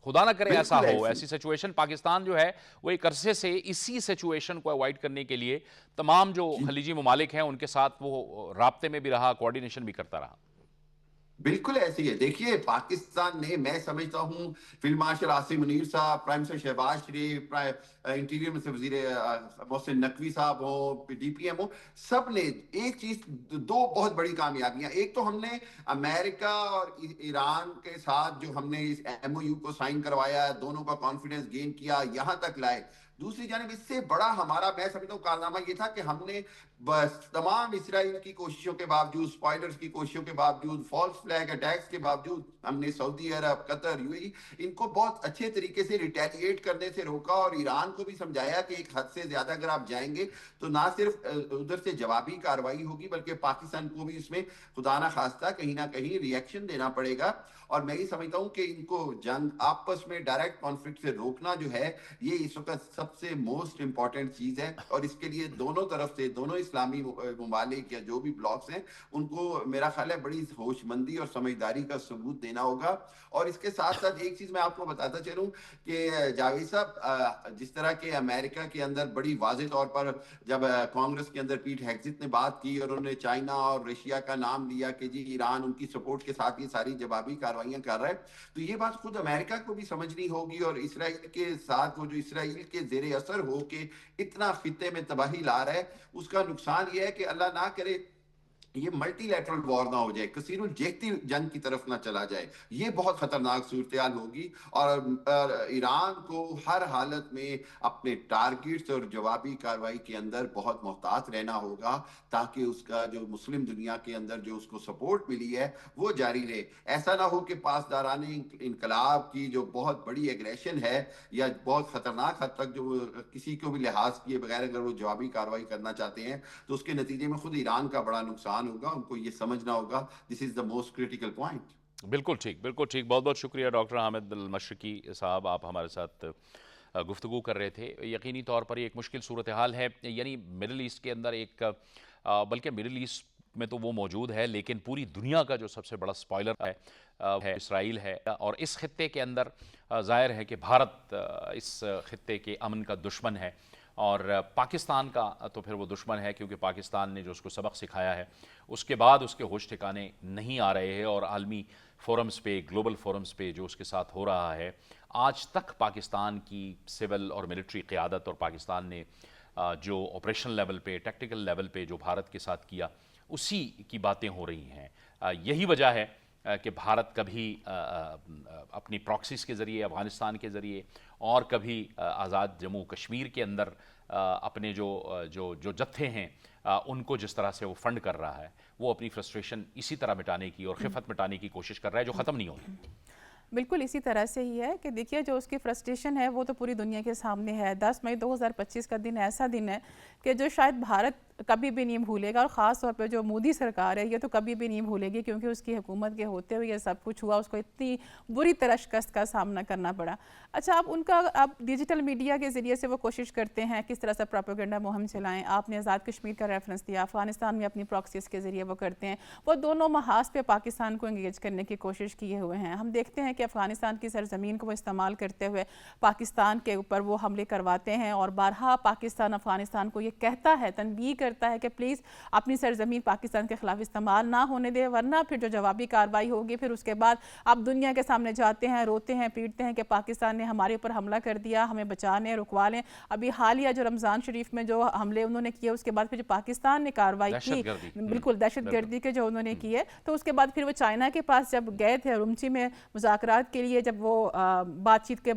خدا نہ کرے ایسا ہو، ایسی سچویشن. پاکستان جو ہے وہ ایک عرصے سے اسی سچویشن کو اوائڈ کرنے کے لیے تمام جو خلیجی ممالک ہیں ان کے ساتھ وہ رابطے میں بھی رہا، کوارڈینیشن بھی کرتا رہا. بالکل ایسی ہے. دیکھیے پاکستان نے، میں سمجھتا ہوں فیلڈ مارشل عاصم منیر صاحب، پرائم منسٹر شہباز شریف، انٹیریئر منسٹر وزیر محسن نقوی صاحب ہو، ڈی پی ایم ہو، سب نے ایک چیز، دو بہت بڑی کامیابیاں. ایک تو ہم نے امریکہ اور ایران کے ساتھ جو ہم نے اس ایم او یو کو سائن کروایا، دونوں کا کانفیڈنس گین کیا، یہاں تک لائے. دوسری جانب اس سے بڑا ہمارا میں سمجھتا ہوں کارنامہ یہ تھا کہ ہم نے بس تمام اسرائیل کی کوششوں کے باوجود، سپوائلرز کی کوششوں کے باوجود، فالس فلیگ اٹیکس کے باوجود، ہم نے سعودی عرب، قطر، یو اے ای ان کو بہت اچھے طریقے سے ریٹیلیٹ کرنے سے روکا اور ایران کو بھی سمجھایا کہ ایک حد سے زیادہ اگر آپ جائیں گے تو نہ صرف ادھر سے جوابی کارروائی ہوگی بلکہ پاکستان کو بھی اس میں خدا نہ خواستہ کہیں نہ کہیں ری ایکشن دینا پڑے گا. اور میں یہ سمجھتا ہوں کہ ان کو جنگ آپس میں ڈائریکٹ کانفلکٹ سے روکنا جو ہے یہ اس وقت سب سے موسٹ امپورٹنٹ چیز ہے. اور اس کے لیے دونوں طرف سے، دونوں اسلامی ممالک یا جو بھی بلاکس ہیں، ان کو میرا خیال ہے بڑی ہوش مندی اور سمجھداری کا ثبوت دینا ہوگا. اور اس کے ساتھ ساتھ ایک چیز میں آپ کو بتاتا چلوں کہ جاوید صاحب، جس طرح کہ امریکہ کے اندر بڑی واضح طور پر جب کانگریس کے اندر پیٹ ہیگزت نے بات کی اور انہوں نے چائنا اور رشیا کا نام لیا کہ جی ایران ان کی سپورٹ کے ساتھ یہ ساری جوابی کارروائیاں کر رہا ہے، تو یہ بات خود امریکہ کو بھی سمجھنی ہوگی. اور اسرائیل کے ساتھ وہ جو اسرائیل کے زیر اثر ہو کے اتنا خطے میں تباہی لا رہا ہے، اس کا نقصان یہ ہے کہ اللہ نہ کرے یہ ملٹی لیٹرل وار نہ ہو جائے، کثیر الجہتی جنگ کی طرف نہ چلا جائے. یہ بہت خطرناک صورتحال ہوگی. اور ایران کو ہر حالت میں اپنے ٹارگیٹس اور جوابی کارروائی کے اندر بہت محتاط رہنا ہوگا تاکہ اس کا جو مسلم دنیا کے اندر جو اس کو سپورٹ ملی ہے وہ جاری رہے. ایسا نہ ہو کہ پاسداران انقلاب کی جو بہت بڑی ایگریشن ہے یا بہت خطرناک حد تک جو کسی کو بھی لحاظ کیے بغیر اگر وہ جوابی کارروائی کرنا چاہتے ہیں تو اس کے نتیجے میں خود ایران کا بڑا نقصان ہوگا. ان کو یہ سمجھنا ہوگا دس از دا موسٹ کریٹیکل پوائنٹ. بالکل ٹھیک، بالکل ٹھیک. بہت بہت شکریہ ڈاکٹر حامد المشرقی صاحب، آپ ہمارے ساتھ گفتگو کر رہے تھے. یقینی طور پر یہ ایک مشکل صورتحال ہے، یعنی مڈل ایسٹ کے اندر ایک، بلکہ مڈل ایسٹ میں تو وہ موجود ہے لیکن پوری دنیا کا جو سب سے بڑا سپوائلر ہے اسرائیل ہے. اور اس خطے کے اندر ظاہر ہے کہ بھارت اس خطے کے امن کا دشمن ہے اور پاکستان کا تو پھر وہ دشمن ہے، کیونکہ پاکستان نے جو اس کو سبق سکھایا ہے اس کے بعد اس کے ہوش ٹھکانے نہیں آ رہے ہیں. اور عالمی فورمز پہ، گلوبل فورمز پہ جو اس کے ساتھ ہو رہا ہے، آج تک پاکستان کی سول اور ملٹری قیادت اور پاکستان نے جو آپریشن لیول پہ، ٹیکٹیکل لیول پہ جو بھارت کے ساتھ کیا، اسی کی باتیں ہو رہی ہیں. یہی وجہ ہے کہ بھارت کبھی اپنی پراکسیز کے ذریعے، افغانستان کے ذریعے، اور کبھی آزاد جموں کشمیر کے اندر اپنے جو جتھے ہیں ان کو جس طرح سے وہ فنڈ کر رہا ہے، وہ اپنی فرسٹریشن اسی طرح مٹانے کی اور خفت مٹانے کی کوشش کر رہا ہے جو ختم نہیں ہوتی. بالکل اسی طرح سے ہی ہے کہ دیکھیے جو اس کی فرسٹریشن ہے وہ تو پوری دنیا کے سامنے ہے. 10 مئی 2025 کا دن ایسا دن ہے کہ جو شاید بھارت کبھی بھی نہیں بھولے گا، اور خاص طور پہ جو مودی سرکار ہے یہ تو کبھی بھی نہیں بھولے گی، کیونکہ اس کی حکومت کے ہوتے ہوئے یہ سب کچھ ہوا، اس کو اتنی بری طرح شکست کا سامنا کرنا پڑا. اچھا، اب ڈیجیٹل میڈیا کے ذریعے سے وہ کوشش کرتے ہیں کس طرح سے پروپیگنڈا مہم چلائیں. آپ نے آزاد کشمیر کا ریفرنس دیا، افغانستان میں اپنی پراکسیز کے ذریعے وہ کرتے ہیں. وہ دونوں محاذ پہ پاکستان کو انگیج کرنے کی کوشش کیے ہوئے ہیں. ہم دیکھتے ہیں کہ افغانستان کی سرزمین کو وہ استعمال کرتے ہوئے پاکستان کے اوپر وہ حملے کرواتے ہیں، اور بارہا پاکستان افغانستان کو یہ کہتا ہے، تنبیہ کرتا ہے کہ پلیز اپنی سرزمین پاکستان کے خلاف استعمال نہ ہونے دے، ورنہ پھر جو جوابی کارروائی ہوگی پھر اس کے بعد آپ دنیا کے سامنے جاتے ہیں، روتے ہیں، پیٹتے ہیں کہ پاکستان نے ہمارے اوپر حملہ کر دیا، ہمیں بچانے، رکوا لیں. ابھی حالیہ جو رمضان شریف میں جو حملے انہوں نے کیے، اس کے بعد پھر جو پاکستان نے کارروائی کی، بالکل دہشت گردی کے جو انہوں نے کیے، تو اس کے بعد پھر وہ چائنا کے پاس جب گئے تھے، رمچی میں مذاکرات مذاکرات کے لیے جب وہ بات چیت کے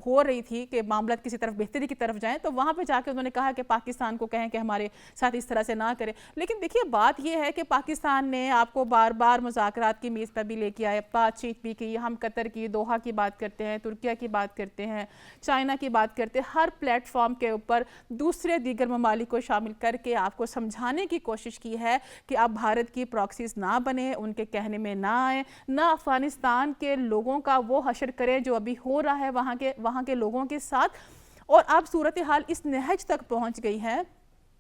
ہو رہی تھی کہ معاملات کسی طرف بہتری کی طرف جائیں، تو وہاں پہ جا کے انہوں نے کہا کہ پاکستان کو کہیں کہ ہمارے ساتھ اس طرح سے نہ کرے. لیکن دیکھیے بات یہ ہے کہ پاکستان نے آپ کو بار بار مذاکرات کی میز پر بھی لے کے آئے، بات چیت بھی کی. ہم قطر کی، دوحہ کی بات کرتے ہیں، ترکیہ کی بات کرتے ہیں، چائنا کی بات کرتے ہیں. ہر پلیٹ فارم کے اوپر دوسرے دیگر ممالک کو شامل کر کے آپ کو سمجھانے کی کوشش کی ہے کہ آپ بھارت کی پراکسیز نہ بنے، ان کے کہنے میں نہ آئیں، نہ افغانستان کے لوگوں کا وہ حشر کریں جو ابھی ہو رہا ہے وہاں کے لوگوں کے ساتھ. اور اب صورتحال اس نہج تک پہنچ گئی ہے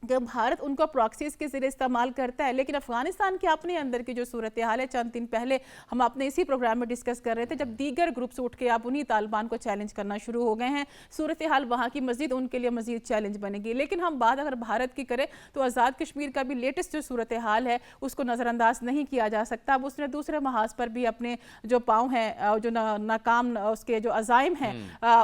کہ بھارت ان کو پراکسیز کے ذریعے استعمال کرتا ہے، لیکن افغانستان کے اپنے اندر کی جو صورتحال ہے، چند دن پہلے ہم اپنے اسی پروگرام میں ڈسکس کر رہے تھے، جب دیگر گروپس اٹھ کے آپ انہی طالبان کو چیلنج کرنا شروع ہو گئے ہیں، صورتحال وہاں کی مزید ان کے لیے مزید چیلنج بنے گی. لیکن ہم بات اگر بھارت کی کریں تو آزاد کشمیر کا بھی لیٹسٹ جو صورتحال ہے اس کو نظر انداز نہیں کیا جا سکتا. اب اس نے دوسرے محاذ پر بھی اپنے جو پاؤں ہیں، جو ناکام اس کے جو عزائم ہیں،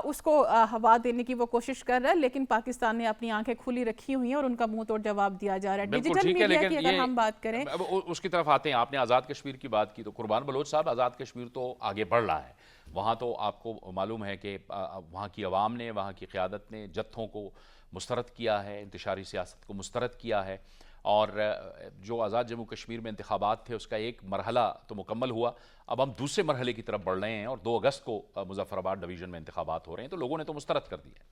اس کو ہوا دینے کی وہ کوشش کر رہا ہے، لیکن پاکستان نے اپنی آنکھیں کھلی رکھی ہوئی ہیں اور ان کا منہ توڑ جواب دیا جا رہا ہے. ڈیجیٹل میڈیا کی اگر ہم بات کریں، اس کی طرف آتے ہیں. آپ نے آزاد کشمیر کی بات کی تو قربان بلوچ صاحب، آزاد کشمیر تو آگے بڑھ رہا ہے. وہاں تو آپ کو معلوم ہے کہ وہاں کی عوام نے، وہاں کی قیادت نے جتھوں کو مسترد کیا ہے، انتشاری سیاست کو مسترد کیا ہے. اور جو آزاد جموں کشمیر میں انتخابات تھے اس کا ایک مرحلہ تو مکمل ہوا. اب ہم دوسرے مرحلے کی طرف بڑھ رہے ہیں اور 2 اگست کو مظفر آباد ڈویژن میں انتخابات ہو رہے ہیں، تو لوگوں نے تو مسترد کر دیا ہے.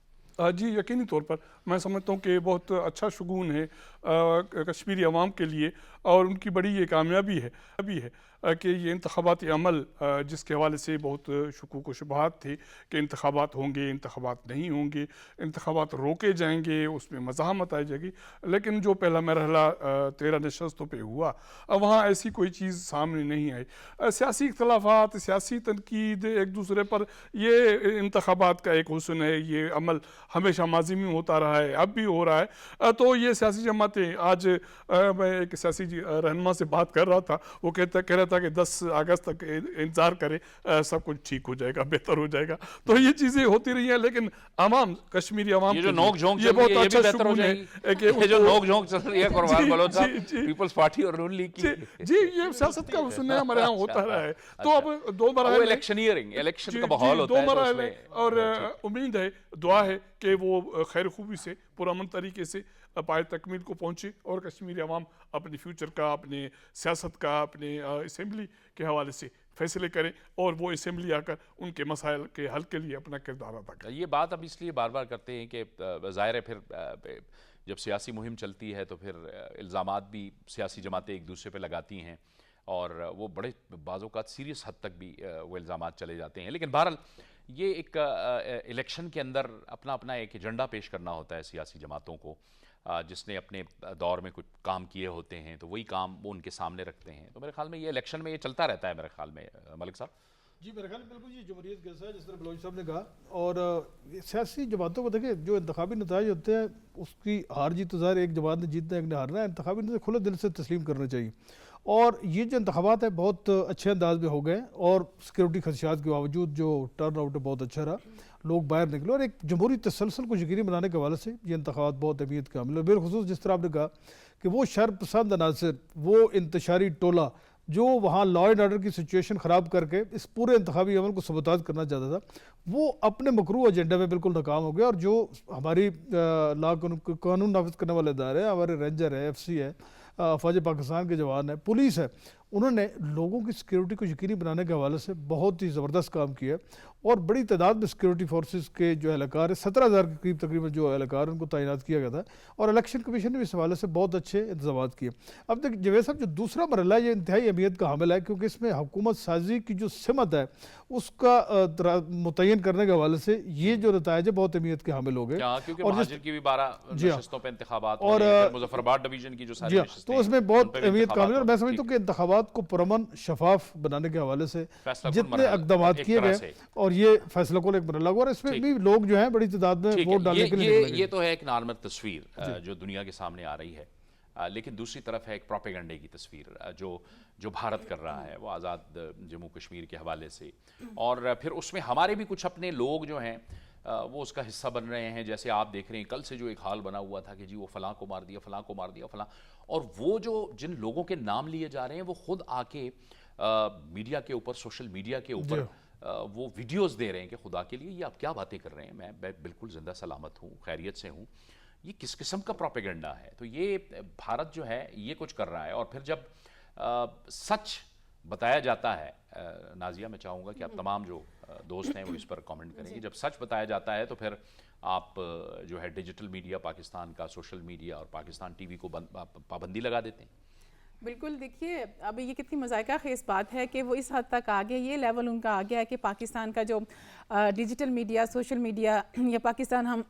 جی یقینی طور پر میں سمجھتا ہوں کہ بہت اچھا شگون ہے کشمیری عوام کے لیے، اور ان کی بڑی یہ کامیابی ہے کہ یہ انتخاباتی عمل جس کے حوالے سے بہت شکوک و شبہات تھے کہ انتخابات ہوں گے، انتخابات نہیں ہوں گے، انتخابات روکے جائیں گے، اس میں مزاحمت آئی جائے گی. لیکن جو پہلا مرحلہ 13 نشستوں پہ ہوا، وہاں ایسی کوئی چیز سامنے نہیں آئی. سیاسی اختلافات، سیاسی تنقید ایک دوسرے پر، یہ انتخابات کا ایک حسن ہے. یہ عمل ہمیشہ ماضی میں ہوتا رہا ہے، اب بھی ہو رہا ہے. تو یہ سیاسی جماعتیں، آج میں ایک سیاسی رہنما سے بات کر رہا تھا، وہ کہہ رہا تھا کہ 10 اگست تک انتظار کرے، سب کچھ ٹھیک ہو جائے گا، بہتر ہو جائے گا. تو یہ چیزیں ہوتی رہی ہیں، لیکن عوام، کشمیری عوام یہ جو نوک جھونک یہ بہت اچھا شگون ہے. یہ جو نوک جھونک چل رہی ہے قربان بلوچ صاحب، پیپلز پارٹی اور نون لیگ کی، جی یہ سیاست کا حسن ہے، ہمارے ہاں ہوتا رہا ہے. تو اب 2 مراحل، الیکشن کا ماحول ہوتا ہے، 2 مراحل، اور امید ہے، دعا ہے کہ وہ خیر خوبی سے، پرامن طریقے سے پائے تکمیل کو پہنچے اور کشمیری عوام اپنے فیوچر کا، اپنے سیاست کا، اپنے اسمبلی کے حوالے سے فیصلے کریں، اور وہ اسمبلی آ کر ان کے مسائل کے حل کے لیے اپنا کردار ادا کریں. یہ بات اب اس لیے بار بار کرتے ہیں کہ ظاہر ہے پھر جب سیاسی مہم چلتی ہے تو پھر الزامات بھی سیاسی جماعتیں ایک دوسرے پہ لگاتی ہیں، اور وہ بڑے بعض اوقات سیریس حد تک بھی وہ الزامات چلے جاتے ہیں. لیکن بہرحال یہ ایک الیکشن کے اندر اپنا ایک ایجنڈا پیش کرنا ہوتا ہے سیاسی جماعتوں کو، جس نے اپنے دور میں کچھ کام کیے ہوتے ہیں تو وہی کام وہ ان کے سامنے رکھتے ہیں. تو میرے خیال میں یہ الیکشن میں یہ چلتا رہتا ہے. میرے خیال میں ملک صاحب جی، میرے خیال میں بالکل یہ جمہوریت کیسا ہے جس طرح بلوچ صاحب نے کہا. اور سیاسی جماعتوں کو دیکھیں، جو انتخابی نتائج ہوتے ہیں اس کی ہار جیت تو ظاہر ایک جماعت نے جیتنا ہے، ایک نے ہارنا ہے. انتخابی نتائج کھلے دل سے تسلیم کرنا چاہیے. اور یہ جو انتخابات ہیں بہت اچھے انداز میں ہو گئے، اور سیکیورٹی خدشات کے باوجود جو ٹرن آؤٹ بہت اچھا رہا، لوگ باہر نکلے، اور ایک جمہوری تسلسل کو یقینی بنانے کے حوالے سے یہ انتخابات بہت اہمیت کا حامل ہے. بالخصوص جس طرح آپ نے کہا کہ وہ شر پسند عناصر، وہ انتشاری ٹولہ جو وہاں لا اینڈ آرڈر کی سچویشن خراب کر کے اس پورے انتخابی عمل کو سبوتاژ کرنا چاہتا تھا، وہ اپنے مکروہ ایجنڈا میں بالکل ناکام ہو گیا. اور جو ہماری قانون نافذ کرنے والے ادارے ہیں، ہمارے رینجر ہے، FCA ہے، فوج پاکستان کے جوان ہیں، پولیس ہے، انہوں نے لوگوں کی سیکیورٹی کو یقینی بنانے کے حوالے سے بہت ہی زبردست کام کیا ہے. اور بڑی تعداد میں سیکیورٹی فورسز کے جو اہلکار ہیں، 17,000 کے قریب تقریباً جو اہلکار ان کو تعینات کیا گیا تھا. اور الیکشن کمیشن نے اس حوالے سے بہت اچھے انتظامات کیے. اب تک جوید صاحب جو دوسرا مرحلہ ہے یہ انتہائی اہمیت کا حامل ہے، کیونکہ اس میں حکومت سازی کی جو سمت ہے اس کا متعین کرنے کے حوالے سے یہ جو نتائج ہے بہت اہمیت کے حامل ہو گئے. کیونکہ مہاجر کی بھی 12 نشستوں پہ انتخابات ہو رہے ہیں، مظفر آباد ڈویژن کی جو ساری نشستیں، تو اس میں بہت اہمیت کا حامل ہے. اور میں سمجھتا ہوں کہ انتخابات کو پرامن شفاف بنانے کے حوالے سے جتنے اقدامات کیے گئے، اور یہ فیصلہ کون ایک مرحلہ ہوا، اور اس میں بھی لوگ جو ہیں بڑی تعداد میں ووٹ ڈالنے کے لیے. یہ تو ہے ایک نارمل تصویر جو دنیا کے سامنے آ رہی ہے، لیکن دوسری طرف ہے ایک پروپیگنڈے کی تصویر جو بھارت کر رہا ہے وہ آزاد جموں کشمیر کے حوالے سے. اور پھر اس میں ہمارے بھی کچھ اپنے لوگ جو ہیں وہ اس کا حصہ بن رہے ہیں. جیسے آپ دیکھ رہے ہیں کل سے جو ایک حال بنا ہوا تھا کہ جی وہ فلاں کو مار دیا، فلاں کو مار دیا، فلاں. اور وہ جو جن لوگوں کے نام لیے جا رہے ہیں وہ خود آ کے میڈیا کے اوپر، سوشل میڈیا کے اوپر وہ ویڈیوز دے رہے ہیں کہ خدا کے لیے یہ آپ کیا باتیں کر رہے ہیں، میں بالکل زندہ سلامت ہوں، خیریت سے ہوں، یہ کس قسم کا پروپیگنڈا ہے؟ تو یہ بھارت جو ہے یہ کچھ کر رہا ہے، اور پھر جب سچ بتایا جاتا ہے، نازیہ میں چاہوں گا کہ آپ تمام جو دوست ہیں وہ اس پر کامنٹ کریں گے، جب سچ بتایا جاتا ہے تو پھر آپ جو ہے ڈیجیٹل میڈیا پاکستان کا، سوشل میڈیا اور پاکستان ٹی وی کو پابندی لگا دیتے ہیں۔ بالکل، دیکھیے اب یہ کتنی مذائقہ خیز بات ہے کہ وہ اس حد تک آگے، یہ لیول ان کا آ گیا ہے کہ پاکستان کا جو ڈیجیٹل میڈیا، سوشل میڈیا یا پاکستان ہم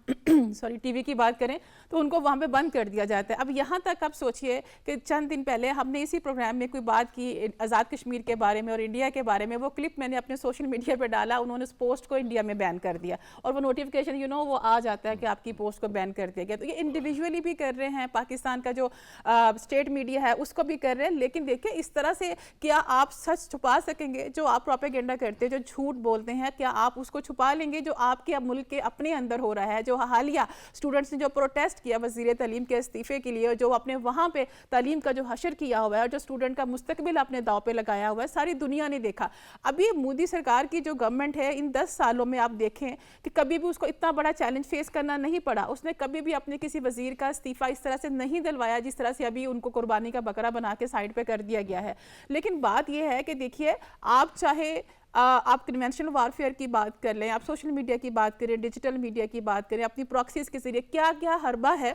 سوری ٹی وی کی بات کریں تو ان کو وہاں پہ بند کر دیا جاتا ہے۔ اب یہاں تک آپ سوچئے کہ چند دن پہلے ہم نے اسی پروگرام میں کوئی بات کی آزاد کشمیر کے بارے میں اور انڈیا کے بارے میں، وہ کلپ میں نے اپنے سوشل میڈیا پہ ڈالا، انہوں نے اس پوسٹ کو انڈیا میں بین کر دیا اور وہ نوٹیفیکیشن وہ آ جاتا ہے کہ آپ کی پوسٹ کو بین کر دیا گیا۔ تو یہ انڈیویجولی بھی کر رہے ہیں، پاکستان کا جو اسٹیٹ میڈیا ہے اس کو بھی کر رہے ہیں، لیکن دیکھیں اس طرح سے کیا آپ سچ چھپا سکیں گے؟ جو آپ پروپیگنڈا کرتے ہیں، جو جھوٹ بولتے ہیں، کیا آپ اس کو چھپا لیں گے جو آپ کے ملک کے اپنے اندر ہو رہا ہے؟ جو حالیہ اسٹوڈنٹس نے جو پروٹیسٹ کیا وزیر تعلیم کے استعفے کے لیے، جو اپنے وہاں پہ تعلیم کا جو حشر کیا ہوا ہے اور جو اسٹوڈنٹ کا مستقبل اپنے داؤ پہ لگایا ہوا ہے، ساری دنیا نے دیکھا۔ ابھی مودی سرکار کی جو گورنمنٹ ہے ان 10 سالوں میں آپ دیکھیں کہ کبھی بھی اس کو اتنا بڑا چیلنج فیس کرنا نہیں پڑا، اس نے کبھی بھی اپنے کسی وزیر کا استعفیٰ اس طرح سے نہیں دلوایا جس طرح سے ابھی ان کو قربانی کا بکرا بنا کے سائڈ پہ کر دیا گیا ہے۔ لیکن بات یہ ہے کہ دیکھیے آپ چاہے آپ کنونشنل وارفیئر کی بات کر لیں، آپ سوشل میڈیا کی بات کریں، ڈیجیٹل میڈیا کی بات کریں، اپنی پراکسیز کے ذریعے کیا کیا حربہ ہے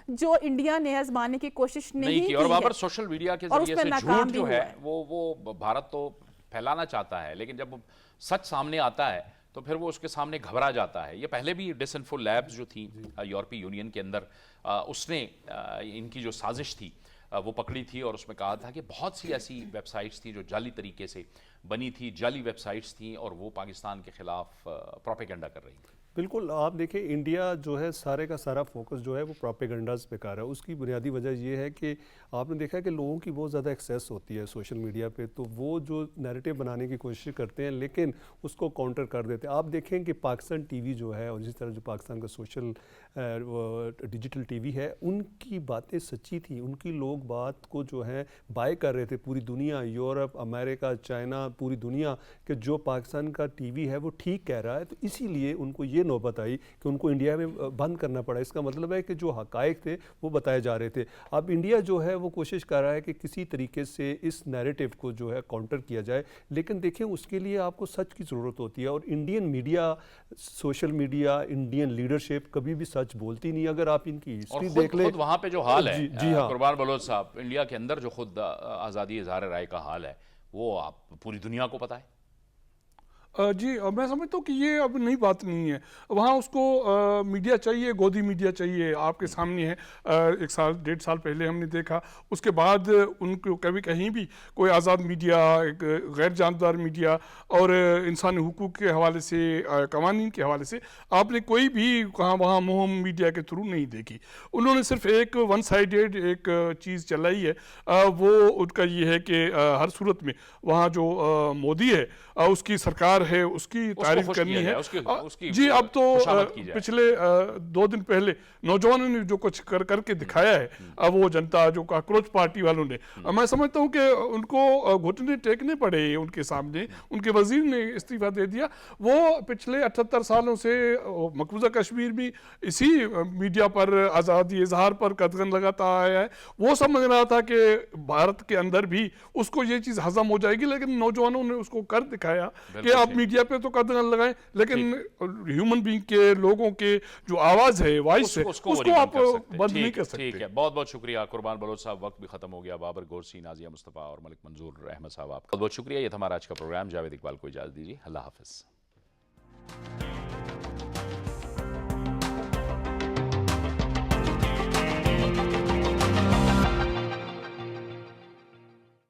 جو انڈیا نے آزمانے کی کوشش نہیں کی اور وہاں ہے، پر سوشل میڈیا کے ذریعے سے جھوٹ جو ہے وہ بھارت تو پھیلانا چاہتا ہے، لیکن جب سچ سامنے آتا ہے تو پھر وہ اس کے سامنے گھبرا جاتا ہے۔ یہ پہلے بھی ڈس انفو لیبز جو تھیں یورپی یونین کے اندر، اس نے ان کی جو سازش تھی وہ پکڑی تھی اور اس میں کہا تھا کہ بہت سی ایسی ویب سائٹس تھیں جو جعلی طریقے سے بنی تھی، جعلی ویب سائٹس تھیں اور وہ پاکستان کے خلاف پروپیگنڈا کر رہی تھیں۔ بالکل، آپ دیکھیں انڈیا جو ہے سارے کا سارا فوکس جو ہے وہ پروپیگنڈاز پہ کر رہا ہے۔ اس کی بنیادی وجہ یہ ہے کہ آپ نے دیکھا کہ لوگوں کی بہت زیادہ ایکسیس ہوتی ہے سوشل میڈیا پہ، تو وہ جو نیریٹو بنانے کی کوشش کرتے ہیں لیکن اس کو کاؤنٹر کر دیتے ہیں۔ آپ دیکھیں کہ پاکستان ٹی وی جو ہے اور جس طرح جو پاکستان کا سوشل ڈیجیٹل ٹی وی ہے، ان کی باتیں سچی تھیں، ان کی لوگ بات کو جو ہے بائی کر رہے تھے، پوری دنیا، یورپ، امریکہ، چائنا، پوری دنیا، کہ جو پاکستان کا ٹی وی ہے وہ ٹھیک کہہ رہا ہے۔ تو اسی لیے ان کو یہ نوبت آئی کہ ان کو انڈیا میں بند کرنا پڑا۔ اس کا مطلب ہے کہ جو حقائق تھے وہ بتائے جا رہے تھے۔ اب انڈیا جو ہے وہ کوشش کر رہا ہے کہ کسی طریقے سے اس نیریٹو کو جو ہے کاؤنٹر کیا جائے، لیکن دیکھیں اس کے لیے آپ کو سچ کی ضرورت ہوتی ہے، اور Indian media, social media, Indian leadership کبھی بھی سچ بولتی نہیں۔ اگر آپ ان کی ہسٹری دیکھ لیں، خود وہاں پہ جو حال ہے، جی ہاں، قربان بلوچ صاحب، انڈیا کے اندر جو خود آزادی اظہار رائے کا حال ہے وہ آپ پوری دنیا کو پتہ ہے۔ جی میں سمجھتا ہوں کہ یہ اب نئی بات نہیں ہے۔ وہاں اس کو میڈیا چاہیے، گودی میڈیا چاہیے۔ آپ کے سامنے ہے، 1 سال 1.5 سال پہلے ہم نے دیکھا، اس کے بعد ان کو کبھی کہیں بھی کوئی آزاد میڈیا، ایک غیر جانبدار میڈیا اور انسانی حقوق کے حوالے سے، قوانین کے حوالے سے آپ نے کوئی بھی کہاں وہاں مہم میڈیا کے تھرو نہیں دیکھی۔ انہوں نے صرف ایک ون سائیڈڈ ایک چیز چلائی ہے، وہ ان کا یہ ہے کہ ہر صورت میں وہاں جو مودی ہے اس کی سرکار ہے، اس کی تعریف کرنی ہے۔ جی اب تو پچھلے 2 دن پہلے نوجوانوں نے جو کچھ کر کے دکھایا ہے، وہ جنتا جو کاکروچ پارٹی والوں نے، میں سمجھتا ہوں کہ ان کو گھٹنے ٹیکنے پڑے ان کے سامنے۔ ان کے وزیر نے استعفیٰ دے دیا۔ وہ پچھلے 78 سالوں سے مقبوضہ کشمیر بھی اسی میڈیا پر، آزادی اظہار پر قدغن لگاتا آیا ہے۔ وہ سمجھ رہا تھا کہ بھارت کے اندر بھی اس کو یہ چیز ہضم ہو جائے گی، لیکن نوجوانوں نے اس کو کر دکھایا کہ آپ میڈیا پہ تو قدغن لگائیں، لیکن ہیومن بینگ کے، لوگوں کے جو آواز ہے، وائس ہے، اس کو آپ بند نہیں کر سکتے۔ ٹھیک ہے، بہت بہت شکریہ قربان بلوچ صاحب، وقت بھی ختم ہو گیا۔ بابر گورسی، نازیہ مصطفیٰ اور ملک منظور احمد صاحب، آپ کا بہت بہت شکریہ۔ یہ تھا ہمارا آج کا پروگرام۔ جاوید اقبال کو اجازت دیجیے، اللہ حافظ۔